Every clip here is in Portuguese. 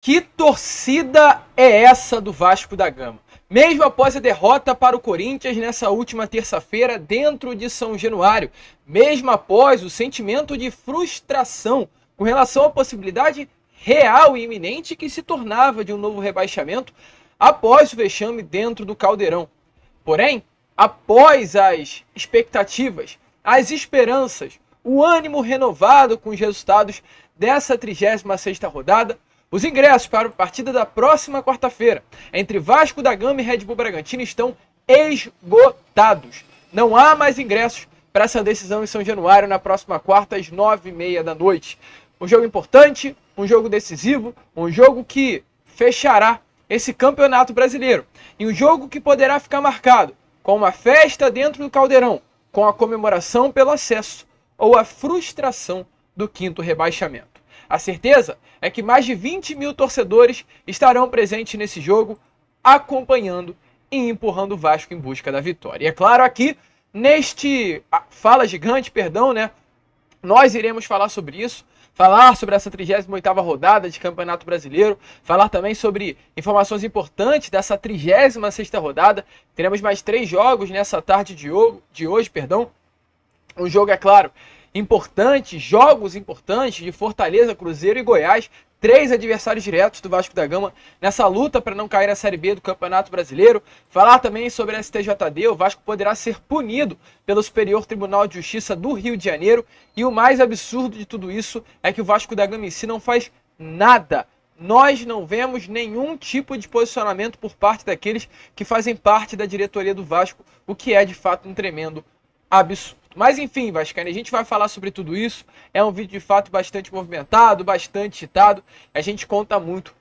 Que torcida é essa do Vasco da Gama? Mesmo após a derrota para o Corinthians nessa última terça-feira dentro de São Januário, mesmo após o sentimento de frustração com relação à possibilidade real e iminente que se tornava de um novo rebaixamento após o vexame dentro do Caldeirão. Porém, após as expectativas, as esperanças, o ânimo renovado com os resultados dessa 36ª rodada, os ingressos para a partida da próxima quarta-feira entre Vasco da Gama e Red Bull Bragantino estão esgotados. Não há mais ingressos para essa decisão em São Januário na próxima quarta às 9h30 da noite. Um jogo importante, um jogo decisivo, um jogo que fechará esse campeonato brasileiro. E um jogo que poderá ficar marcado com uma festa dentro do Caldeirão, com a comemoração pelo acesso ou a frustração do 5º rebaixamento. A certeza é que mais de 20 mil torcedores estarão presentes nesse jogo, acompanhando e empurrando o Vasco em busca da vitória. E é claro, aqui, neste Fala Gigante, nós iremos falar sobre isso, falar sobre essa 38ª rodada de Campeonato Brasileiro, falar também sobre informações importantes dessa 36ª rodada. Teremos mais 3 jogos nessa tarde de hoje. Um jogo, é claro, importante, jogos importantes de Fortaleza, Cruzeiro e Goiás, 3 adversários diretos do Vasco da Gama nessa luta para não cair na Série B do Campeonato Brasileiro. Falar também sobre a STJD, o Vasco poderá ser punido pelo Superior Tribunal de Justiça do Rio de Janeiro, e o mais absurdo de tudo isso é que o Vasco da Gama em si não faz nada. Nós não vemos nenhum tipo de posicionamento por parte daqueles que fazem parte da diretoria do Vasco, o que é de fato um tremendo absurdo. Mas enfim, Vascaíno, a gente vai falar sobre tudo isso. É um vídeo de fato bastante movimentado, bastante citado. A gente conta muito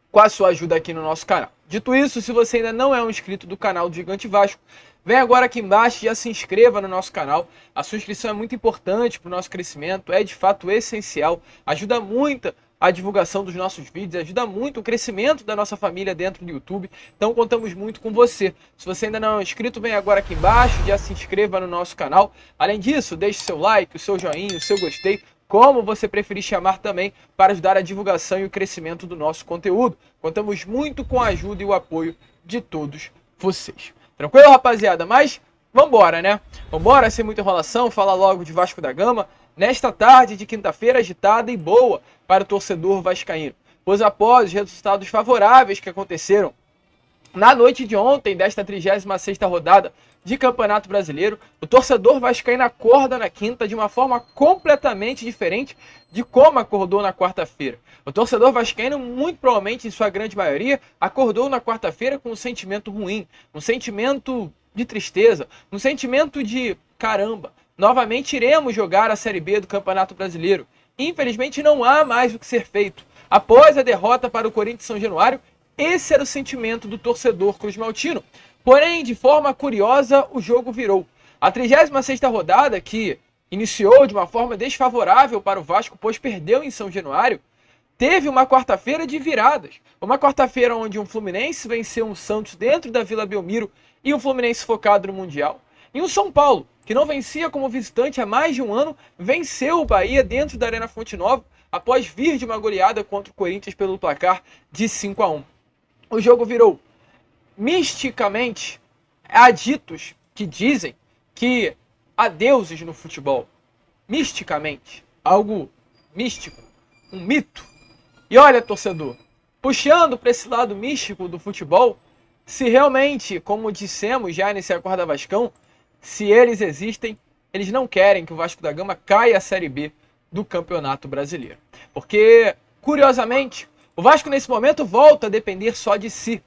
com a sua ajuda aqui no nosso canal. Dito isso, se você ainda não é um inscrito do canal do Gigante Vasco, vem agora aqui embaixo e já se inscreva no nosso canal. A sua inscrição é muito importante para o nosso crescimento, é de fato essencial, ajuda muito a divulgação dos nossos vídeos, ajuda muito o crescimento da nossa família dentro do YouTube, então contamos muito com você. Se você ainda não é inscrito, vem agora aqui embaixo, já se inscreva no nosso canal. Além disso, deixe seu like, o seu joinha, o seu gostei, como você preferir chamar também, para ajudar a divulgação e o crescimento do nosso conteúdo. Contamos muito com a ajuda e o apoio de todos vocês. Tranquilo, rapaziada? Mas vambora, né? Vambora, sem muita enrolação, falar logo de Vasco da Gama, nesta tarde de quinta-feira agitada e boa para o torcedor vascaíno, pois após os resultados favoráveis que aconteceram na noite de ontem desta 36ª rodada de Campeonato Brasileiro, o torcedor vascaíno acorda na quinta de uma forma completamente diferente de como acordou na quarta-feira. O torcedor vascaíno, muito provavelmente, em sua grande maioria, acordou na quarta-feira com um sentimento ruim, um sentimento de tristeza, um sentimento de caramba, novamente iremos jogar a Série B do Campeonato Brasileiro. Infelizmente não há mais o que ser feito. Após a derrota para o Corinthians em São Januário, esse era o sentimento do torcedor cruzmaltino. Porém, de forma curiosa, o jogo virou. A 36ª rodada, que iniciou de uma forma desfavorável para o Vasco, pois perdeu em São Januário, teve uma quarta-feira de viradas. Uma quarta-feira onde um Fluminense venceu um Santos dentro da Vila Belmiro e um Fluminense focado no Mundial. E um São Paulo, que não vencia como visitante há mais de um ano, venceu o Bahia dentro da Arena Fonte Nova, após vir de uma goleada contra o Corinthians pelo placar de 5-1. O jogo virou. Misticamente, há ditos que dizem que há deuses no futebol. Misticamente, algo místico, um mito. E olha, torcedor, puxando para esse lado místico do futebol, se realmente, como dissemos já nesse Acorda Vascão, se eles existem, eles não querem que o Vasco da Gama caia a Série B do Campeonato Brasileiro. Porque, curiosamente, o Vasco nesse momento volta a depender só de si.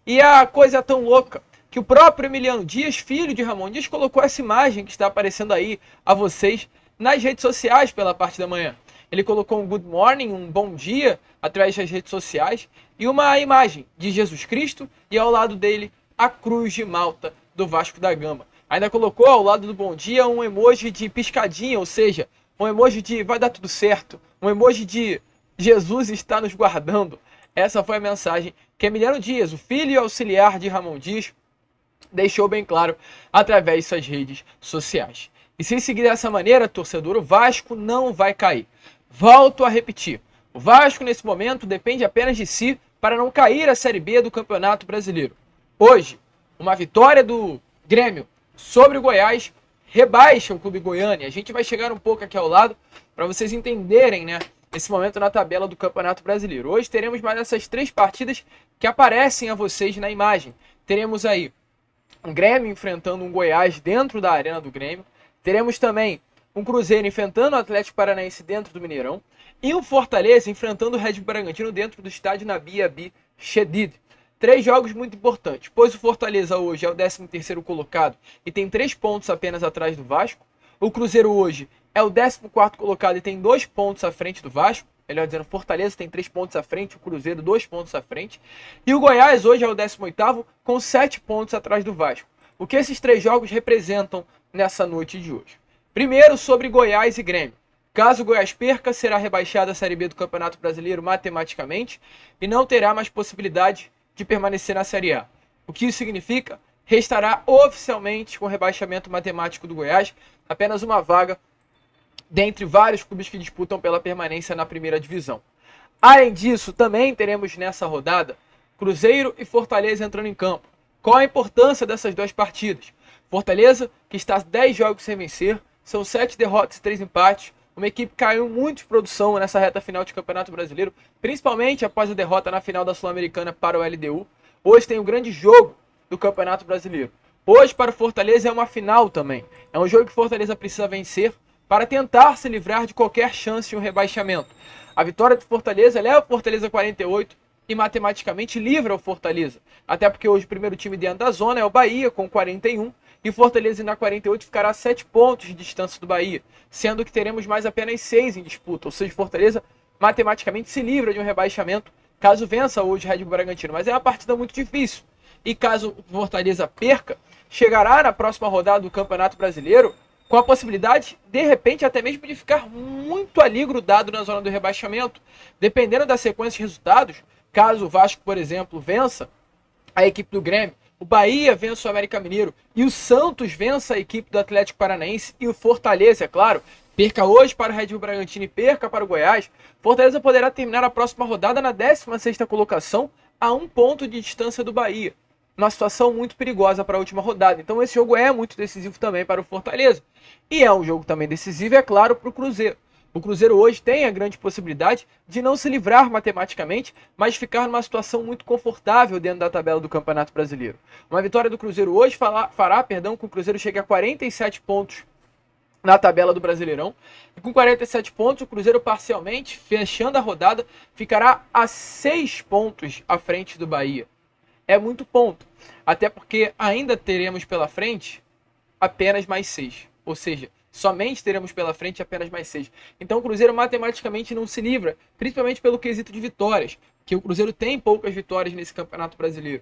E a coisa é tão louca que o próprio Emiliano Dias, filho de Ramon Dias, colocou essa imagem que está aparecendo aí a vocês nas redes sociais pela parte da manhã. Ele colocou um good morning, um bom dia, através das redes sociais, e uma imagem de Jesus Cristo e ao lado dele a cruz de Malta do Vasco da Gama. Ainda colocou ao lado do bom dia um emoji de piscadinha, ou seja, um emoji de vai dar tudo certo, um emoji de Jesus está nos guardando. Essa foi a mensagem que Emiliano Dias, o filho e auxiliar de Ramon Dias, deixou bem claro através de suas redes sociais. E se seguir dessa maneira, torcedor, o Vasco não vai cair. Volto a repetir, O Vasco, nesse momento, depende apenas de si para não cair a Série B do Campeonato Brasileiro. Hoje, uma vitória do Grêmio sobre o Goiás rebaixa o Clube Goiânia. A gente vai chegar um pouco aqui ao lado para vocês entenderem, né, esse momento na tabela do Campeonato Brasileiro. Hoje teremos mais essas 3 partidas que aparecem a vocês na imagem. Teremos aí um Grêmio enfrentando um Goiás dentro da Arena do Grêmio. Teremos também um Cruzeiro enfrentando o Atlético Paranaense dentro do Mineirão. E um Fortaleza enfrentando o Red Bull Bragantino dentro do estádio Nabi Abi Chedid. 3 jogos muito importantes, pois o Fortaleza hoje é o 13º colocado e tem 3 pontos apenas atrás do Vasco. O Cruzeiro hoje é o 14º colocado e tem 2 pontos à frente do Vasco. Melhor dizendo, Fortaleza tem 3 pontos à frente, o Cruzeiro 2 pontos à frente. E o Goiás hoje é o 18º com 7 pontos atrás do Vasco. O que esses 3 jogos representam nessa noite de hoje? Primeiro, sobre Goiás e Grêmio. Caso o Goiás perca, será rebaixado à Série B do Campeonato Brasileiro matematicamente e não terá mais possibilidade de permanecer na Série A. O que isso significa? Restará oficialmente com o rebaixamento matemático do Goiás apenas uma vaga dentre vários clubes que disputam pela permanência na primeira divisão. Além disso, também teremos nessa rodada Cruzeiro e Fortaleza entrando em campo. Qual a importância dessas 2 partidas? Fortaleza, que está 10 jogos sem vencer, são 7 derrotas e 3 empates. Uma equipe caiu muito de produção nessa reta final de Campeonato Brasileiro, principalmente após a derrota na final da Sul-Americana para o LDU. Hoje tem um grande jogo do Campeonato Brasileiro. Hoje para o Fortaleza é uma final também. É um jogo que o Fortaleza precisa vencer para tentar se livrar de qualquer chance de um rebaixamento. A vitória do Fortaleza leva o Fortaleza a 48 e matematicamente livra o Fortaleza. Até porque hoje o primeiro time dentro da zona é o Bahia com 41 e o Fortaleza na 48 ficará a 7 pontos de distância do Bahia, sendo que teremos mais apenas 6 em disputa, ou seja, Fortaleza matematicamente se livra de um rebaixamento caso vença hoje o Red Bull Bragantino, mas é uma partida muito difícil. E caso o Fortaleza perca, chegará na próxima rodada do Campeonato Brasileiro com a possibilidade, de repente, até mesmo de ficar muito ali grudado na zona do rebaixamento, dependendo da sequência de resultados. Caso o Vasco, por exemplo, vença a equipe do Grêmio, o Bahia vença o América Mineiro e o Santos vença a equipe do Atlético Paranaense e o Fortaleza, é claro, perca hoje para o Red Bull Bragantino e perca para o Goiás, Fortaleza poderá terminar a próxima rodada na 16ª colocação a 1 ponto de distância do Bahia. Uma situação muito perigosa para a última rodada. Então esse jogo é muito decisivo também para o Fortaleza. E é um jogo também decisivo, é claro, para o Cruzeiro. O Cruzeiro hoje tem a grande possibilidade de não se livrar matematicamente, mas ficar numa situação muito confortável dentro da tabela do Campeonato Brasileiro. Uma vitória do Cruzeiro hoje fará que o Cruzeiro chegue a 47 pontos na tabela do Brasileirão. E com 47 pontos, o Cruzeiro parcialmente, fechando a rodada, ficará a 6 pontos à frente do Bahia. É muito ponto. Até porque ainda teremos pela frente apenas mais 6. Ou seja, somente teremos pela frente apenas mais 6. Então o Cruzeiro matematicamente não se livra, principalmente pelo quesito de vitórias, que o Cruzeiro tem poucas vitórias nesse Campeonato Brasileiro.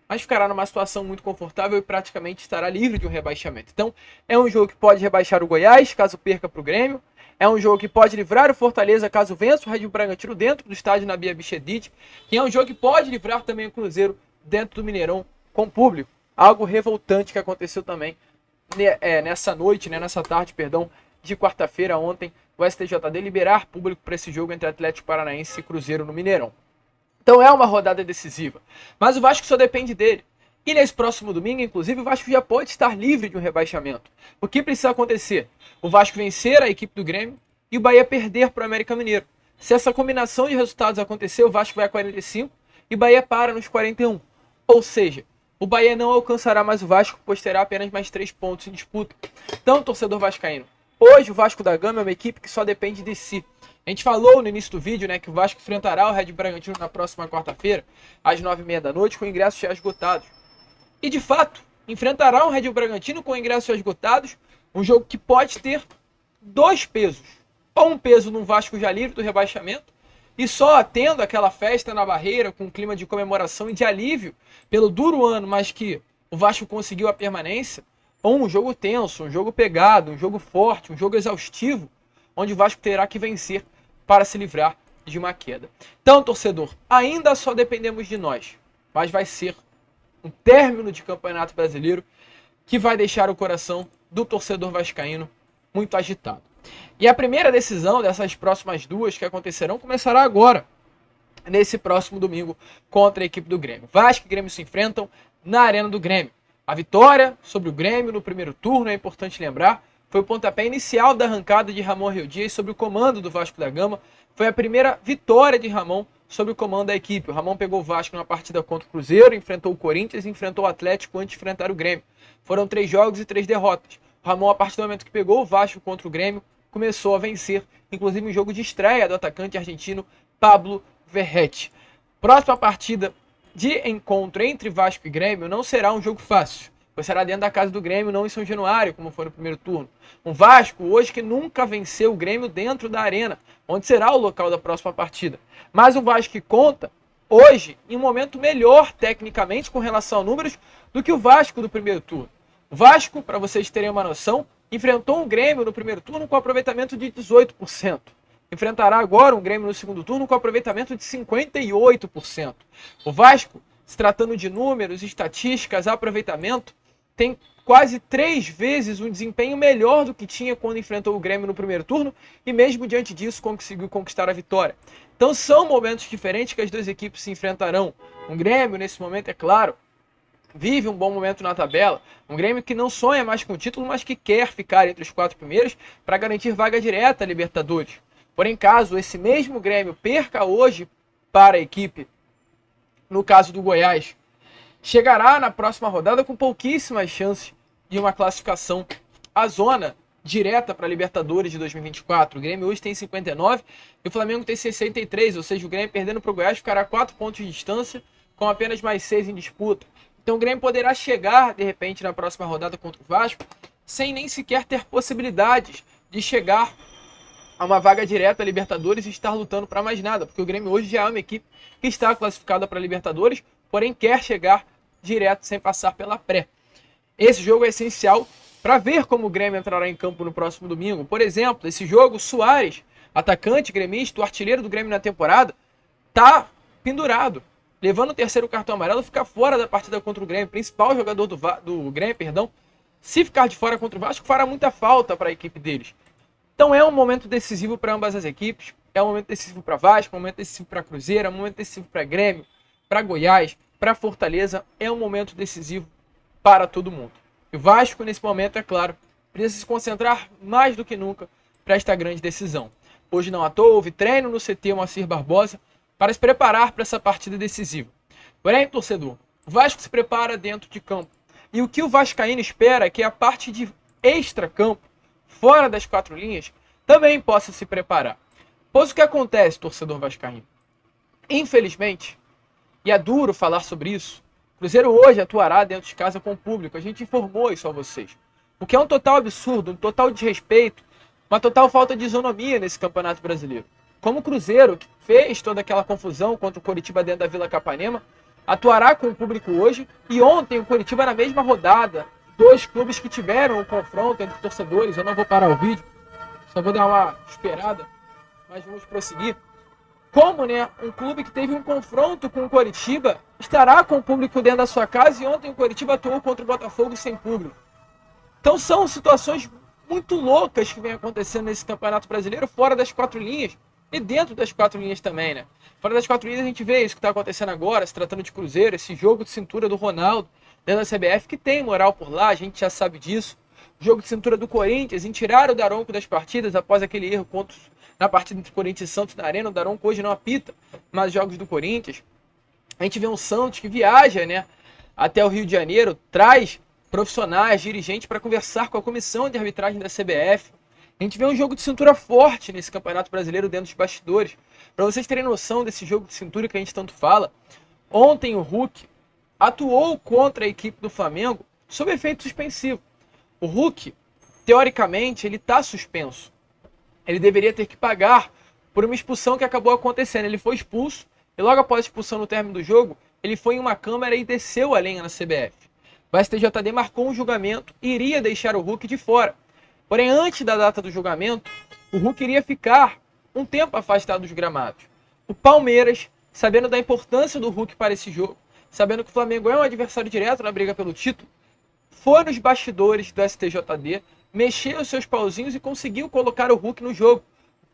Mas ficará numa situação muito confortável e praticamente estará livre de um rebaixamento. Então é um jogo que pode rebaixar o Goiás, caso perca para o Grêmio. É um jogo que pode livrar o Fortaleza, caso vença o Red Bull Bragantino dentro do estádio Nabi Abi Chedid. E é um jogo que pode livrar também o Cruzeiro dentro do Mineirão com público. Algo revoltante que aconteceu também nessa noite, nessa tarde, de quarta-feira ontem, o STJD liberar público para esse jogo entre Atlético Paranaense e Cruzeiro no Mineirão. Então é uma rodada decisiva, mas o Vasco só depende dele. E nesse próximo domingo, inclusive, o Vasco já pode estar livre de um rebaixamento. O que precisa acontecer? O Vasco vencer a equipe do Grêmio e o Bahia perder para o América Mineiro. Se essa combinação de resultados acontecer, o Vasco vai a 45 e o Bahia para nos 41. Ou seja, o Bahia não alcançará mais o Vasco, pois terá apenas mais 3 pontos em disputa. Então, torcedor vascaíno, hoje o Vasco da Gama é uma equipe que só depende de si. A gente falou no início do vídeo, que o Vasco enfrentará o Red Bull Bragantino na próxima quarta-feira, às 9h30 da noite, com ingressos já esgotados. E de fato, enfrentará o Red Bull Bragantino com ingressos já esgotados, um jogo que pode ter 2 pesos. Ou um peso num Vasco já livre do rebaixamento, e só tendo aquela festa na barreira, com um clima de comemoração e de alívio pelo duro ano, mas que o Vasco conseguiu a permanência, ou um jogo tenso, um jogo pegado, um jogo forte, um jogo exaustivo, onde o Vasco terá que vencer para se livrar de uma queda. Então, torcedor, ainda só dependemos de nós, mas vai ser um término de Campeonato Brasileiro que vai deixar o coração do torcedor vascaíno muito agitado. E a primeira decisão dessas próximas duas que acontecerão começará agora, nesse próximo domingo, contra a equipe do Grêmio. Vasco e Grêmio se enfrentam na Arena do Grêmio. A vitória sobre o Grêmio no primeiro turno, é importante lembrar, foi o pontapé inicial da arrancada de Ramon Rio Dias sob o comando do Vasco da Gama. Foi a primeira vitória de Ramon sob o comando da equipe. O Ramon pegou o Vasco numa partida contra o Cruzeiro, enfrentou o Corinthians e enfrentou o Atlético antes de enfrentar o Grêmio. Foram 3 jogos e 3 derrotas. O Ramon, a partir do momento que pegou o Vasco contra o Grêmio, começou a vencer, inclusive um jogo de estreia do atacante argentino Pablo Verratti. Próxima partida de encontro entre Vasco e Grêmio não será um jogo fácil, pois será dentro da casa do Grêmio, não em São Januário, como foi no primeiro turno. Um Vasco hoje que nunca venceu o Grêmio dentro da arena, onde será o local da próxima partida. Mas um Vasco que conta hoje em um momento melhor tecnicamente com relação a números do que o Vasco do primeiro turno. O Vasco, para vocês terem uma noção, enfrentou um Grêmio no primeiro turno com aproveitamento de 18%. Enfrentará agora um Grêmio no segundo turno com aproveitamento de 58%. O Vasco, se tratando de números, estatísticas, aproveitamento, tem quase 3 vezes um desempenho melhor do que tinha quando enfrentou o Grêmio no primeiro turno e mesmo diante disso conseguiu conquistar a vitória. Então são momentos diferentes que as duas equipes se enfrentarão. Um Grêmio, nesse momento, é claro, vive um bom momento na tabela. Um Grêmio que não sonha mais com o título, mas que quer ficar entre os 4 primeiros para garantir vaga direta à Libertadores. Porém, caso esse mesmo Grêmio perca hoje para a equipe, no caso do Goiás, chegará na próxima rodada com pouquíssimas chances de uma classificação à zona direta para a Libertadores de 2024. O Grêmio hoje tem 59 e o Flamengo tem 63, ou seja, o Grêmio perdendo para o Goiás ficará a 4 pontos de distância, com apenas mais 6 em disputa. Então o Grêmio poderá chegar, de repente, na próxima rodada contra o Vasco, sem nem sequer ter possibilidades de chegar a uma vaga direta à Libertadores e estar lutando para mais nada, porque o Grêmio hoje já é uma equipe que está classificada para a Libertadores, porém quer chegar direto sem passar pela pré. Esse jogo é essencial para ver como o Grêmio entrará em campo no próximo domingo. Por exemplo, esse jogo, Soares, atacante gremista, o artilheiro do Grêmio na temporada, está pendurado, levando o terceiro cartão amarelo, fica fora da partida contra o Grêmio, principal jogador do Grêmio, perdão. Se ficar de fora contra o Vasco, fará muita falta para a equipe deles. Então é um momento decisivo para ambas as equipes, é um momento decisivo para Vasco, é um momento decisivo para Cruzeiro, é um momento decisivo para Grêmio, para Goiás, para Fortaleza, é um momento decisivo para todo mundo. E o Vasco, nesse momento, é claro, precisa se concentrar mais do que nunca para esta grande decisão. Hoje não à toa, houve treino no CT Moacir Barbosa para se preparar para essa partida decisiva. Porém, torcedor, o Vasco se prepara dentro de campo. E o que o vascaíno espera é que a parte de extra-campo, fora das 4 linhas, também possa se preparar. Pois o que acontece, torcedor vascaíno? Infelizmente, e é duro falar sobre isso, o Cruzeiro hoje atuará dentro de casa com o público. A gente informou isso a vocês. O que é um total absurdo, um total desrespeito, uma total falta de isonomia nesse Campeonato Brasileiro. Como o Cruzeiro, que fez toda aquela confusão contra o Coritiba dentro da Vila Capanema, atuará com o público hoje, e ontem o Coritiba, na mesma rodada, 2 clubes que tiveram um confronto entre torcedores. Eu não vou parar o vídeo, só vou dar uma esperada, mas vamos prosseguir. Como, né, um clube que teve um confronto com o Coritiba estará com o público dentro da sua casa, e ontem o Coritiba atuou contra o Botafogo sem público. Então são situações muito loucas que vem acontecendo nesse Campeonato Brasileiro, fora das 4 linhas e dentro das 4 linhas também, né? Fora das 4 linhas a gente vê isso que está acontecendo agora, se tratando de Cruzeiro, esse jogo de cintura do Ronaldo dentro da CBF, que tem moral por lá, a gente já sabe disso. O jogo de cintura do Corinthians, em tirar o Daronco das partidas após aquele erro na partida entre Corinthians e Santos na Arena. O Daronco hoje não apita mais jogos do Corinthians. A gente vê um Santos que viaja, né, até o Rio de Janeiro, traz profissionais, dirigentes para conversar com a comissão de arbitragem da CBF. A gente vê um jogo de cintura forte nesse Campeonato Brasileiro dentro dos bastidores. Para vocês terem noção desse jogo de cintura que a gente tanto fala, ontem o Hulk atuou contra a equipe do Flamengo sob efeito suspensivo. O Hulk, teoricamente, ele está suspenso. Ele deveria ter que pagar por uma expulsão que acabou acontecendo. Ele foi expulso e logo após a expulsão no término do jogo, ele foi em uma câmara e desceu a lenha na CBF. O STJD marcou um julgamento e iria deixar o Hulk de fora. Porém, antes da data do julgamento, o Hulk iria ficar um tempo afastado dos gramados. O Palmeiras, sabendo da importância do Hulk para esse jogo, sabendo que o Flamengo é um adversário direto na briga pelo título, foi nos bastidores do STJD, mexeu os seus pauzinhos e conseguiu colocar o Hulk no jogo.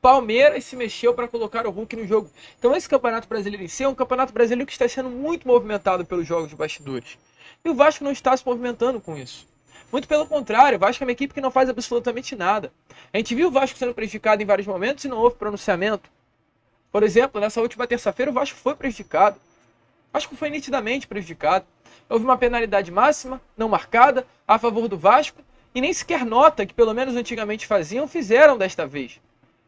Palmeiras se mexeu para colocar o Hulk no jogo. Então esse Campeonato Brasileiro em si é um Campeonato Brasileiro que está sendo muito movimentado pelos jogos de bastidores. E o Vasco não está se movimentando com isso. Muito pelo contrário, o Vasco é uma equipe que não faz absolutamente nada. A gente viu o Vasco sendo prejudicado em vários momentos e não houve pronunciamento. Por exemplo, nessa última terça-feira o Vasco foi prejudicado. O Vasco foi nitidamente prejudicado. Houve uma penalidade máxima, não marcada, a favor do Vasco, e nem sequer nota, que pelo menos antigamente faziam, fizeram desta vez.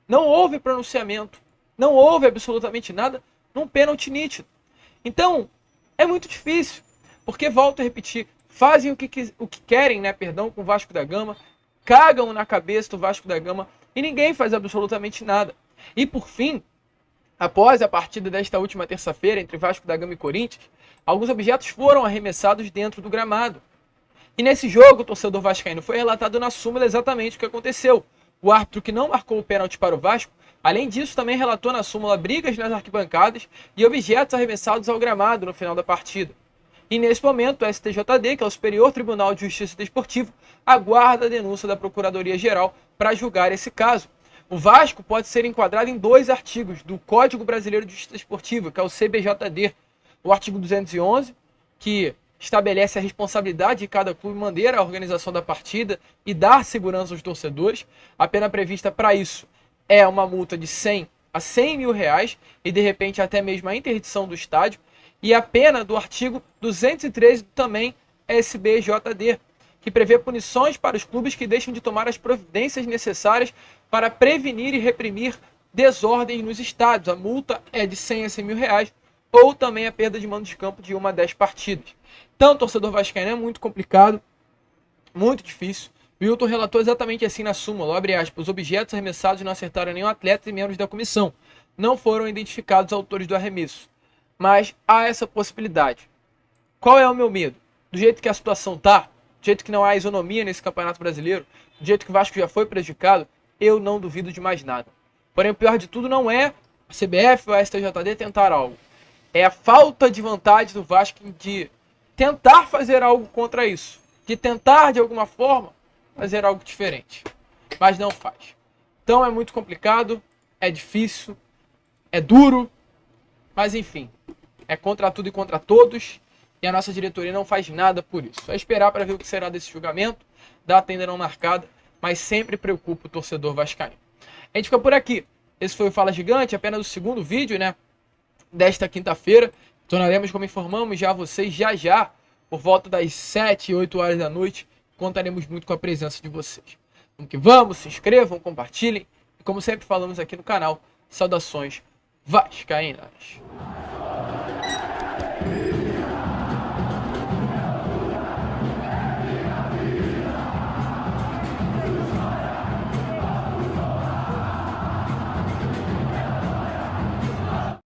Não houve pronunciamento, não houve absolutamente nada num pênalti nítido. Então, é muito difícil, porque, volto a repetir, fazem o que querem, com o Vasco da Gama, cagam na cabeça do Vasco da Gama e ninguém faz absolutamente nada. E por fim, após a partida desta última terça-feira entre Vasco da Gama e Corinthians, alguns objetos foram arremessados dentro do gramado. E nesse jogo, o torcedor vascaíno foi relatado na súmula exatamente o que aconteceu. O árbitro que não marcou o pênalti para o Vasco, além disso, também relatou na súmula brigas nas arquibancadas e objetos arremessados ao gramado no final da partida. E nesse momento, o STJD, que é o Superior Tribunal de Justiça Desportivo, aguarda a denúncia da Procuradoria-Geral para julgar esse caso. O Vasco pode ser enquadrado em 2 artigos do Código Brasileiro de Justiça Desportiva, que é o CBJD. O artigo 211, que estabelece a responsabilidade de cada clube manter a organização da partida e dar segurança aos torcedores. A pena prevista para isso é uma multa de 100 a 100 mil reais e, de repente, até mesmo a interdição do estádio. E a pena do artigo 213 também SBJD, que prevê punições para os clubes que deixam de tomar as providências necessárias para prevenir e reprimir desordens nos estádios. A multa é de 100 a 100 mil reais, ou também a perda de mando de campo de 1 a 10 partidas. Então, torcedor vascaíno, é muito complicado, muito difícil. O Wilton relatou exatamente assim na súmula, abre aspas, os objetos arremessados não acertaram nenhum atleta e membros da comissão. Não foram identificados os autores do arremesso. Mas há essa possibilidade. Qual é o meu medo? Do jeito que a situação tá, do jeito que não há isonomia nesse Campeonato Brasileiro, do jeito que o Vasco já foi prejudicado, eu não duvido de mais nada. Porém, o pior de tudo não é a CBF ou a STJD tentar algo. É a falta de vontade do Vasco de tentar fazer algo contra isso. De tentar, de alguma forma, fazer algo diferente. Mas não faz. Então é muito complicado, é difícil, é duro, mas enfim. É contra tudo e contra todos. E a nossa diretoria não faz nada por isso. É esperar para ver o que será desse julgamento. Data ainda não marcada, mas sempre preocupa o torcedor vascaíno. A gente fica por aqui. Esse foi o Fala Gigante, apenas o segundo vídeo, desta quinta-feira. Tornaremos, como informamos já a vocês, já, por volta das 7 e 8 horas da noite. Contaremos muito com a presença de vocês. Vamos que vamos, se inscrevam, compartilhem. E como sempre falamos aqui no canal, saudações vascaínas.